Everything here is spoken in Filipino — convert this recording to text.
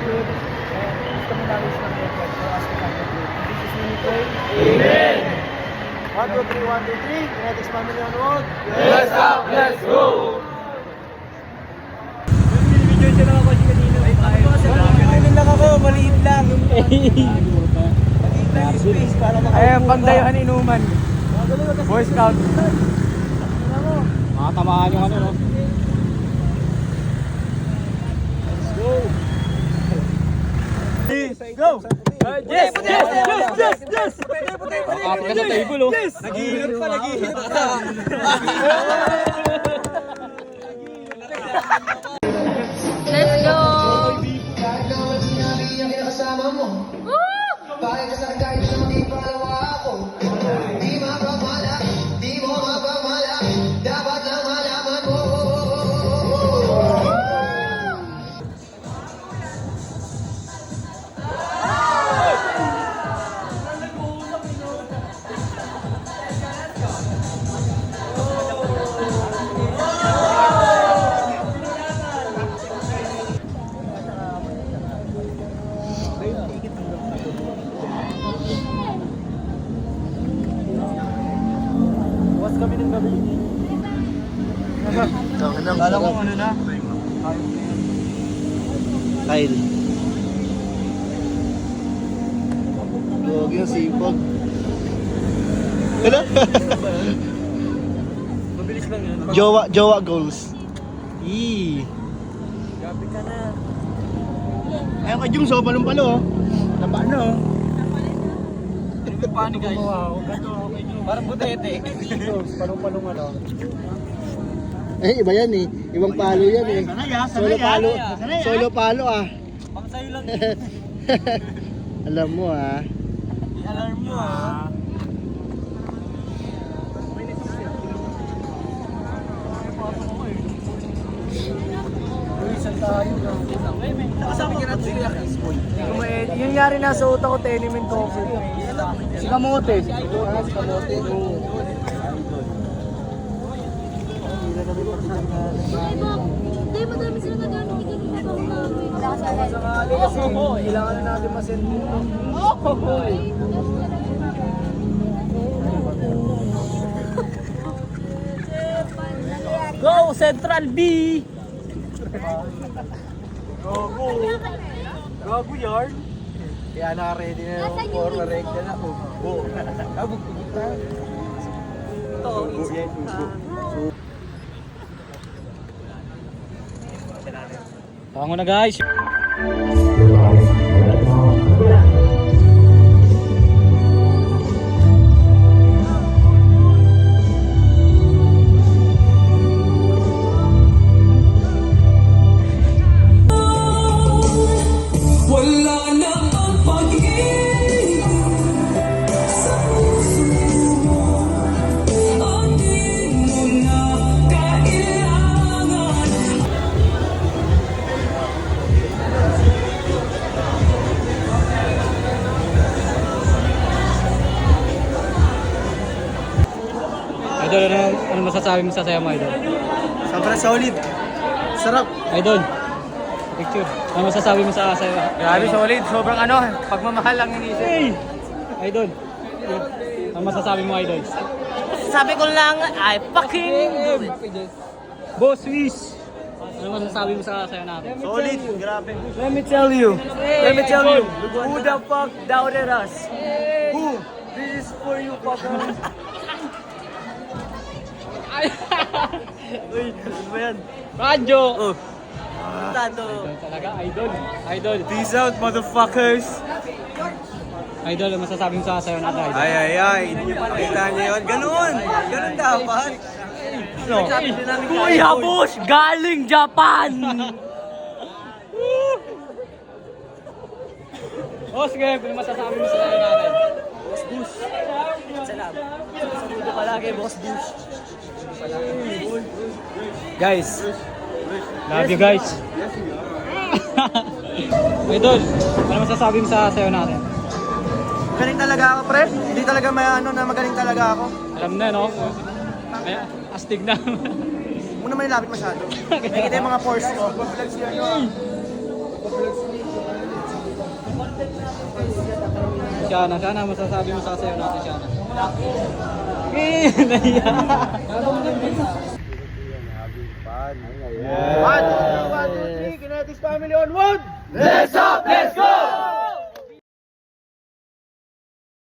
good. And gusto mo namin sa mga effort for us to come to good. In Jesus' name we pray. Amen! 1, 2, 3, 1, 2, 3. Kinetics family on the road. Let's up, let's go! Video siya lang ako si kanina. Ano lang ako, maliit lang. Maliit lang yung space para makaupo. Ayan, pangdayuhan inuman. Boy Scout. Makatamaan yung ano, no? Let's go! Yes! Yes! Yes! Yes! Yes! Makapag ka sa table, oh. Naghihilot pa, naghihilot pa. Let's go! Bakit ka sa kahit sa mga ipalawa ako? Di mapamala, di mo mapamala, dapat lang malaman mo. Bukas kami ng gabi. Kala ko ano na? Kyle. Huwag yung sipag. Hello? Mabilis lang yun. Jowa goals. Eee. Gabi ka na. Ayun kay Jung, so palong-palo. Napano? Paano guys? Parang butete. Palong-palong ano. Eh, iba yan eh. Ibang palo yan eh. Solo palo. Solo palo ah. Pang sa'yo lang. Alam mo ah. I-alarm mo ah. Nakasabi ka natin si Kuya Chris Boy. Yung nga rin nasa utak ko, Tenement Coffee. Si Kamote. Si Kamote. Hindi, madami sila nagamit. Hindi ka namin. Kasi kailangan na natin masend dito. Go Central B! Gago yarn. Kaya naka-ready na yung forma regla na. Ubo. Abog kita. Ito, instant. Pango na, guys. Wala na ang pag-ibig sa puso mo. Ang di mo na kailangan. Idol, ano masasabi mo sa sayo mo, Idol? Sobrang solid. Sarap. Idol, picture. Ano masasabi mo sa sayo? Grabe solid. Sobrang ano, pagmamahal ang inisip. Hey! Idol, ano masasabi mo, Idol? Sabi ko lang, ay fucking Boss Wish! Ano masasabi mo sa sayo natin? solid. Grabe. Let me tell you. Who the fuck doubted us? Who? This is for you, Papa. Uy, ano ba yan? Radyo! Oh. Tado. Idol talaga, Idol. Idol. Peace out, motherfuckers. Idol, ano masasabi mo sa sayo natin, Idol? Ay. Hindi nyo pa nakita nyo yun. Ganun dapat. No. Kuya Bush, galing Japan! Oh, sige, ano masasabi mo sa sayo natin? Boss Bush. Salamat. Saludo palagi, Boss Bush. Guys, love you guys. Idol, ano masasabi mo sa sayo natin? Magaling talaga ako, pre. Hindi talaga may ano na magaling talaga ako. Alam na, no? Ay, astig na. Huwag mo naman ilapit masyado. Nakikita yung mga pores ko. Shana, Shana, masasabi mo sa sayo natin, Shana. Naiya. One, two, three, Kinetis family onward! Let's up, let's go!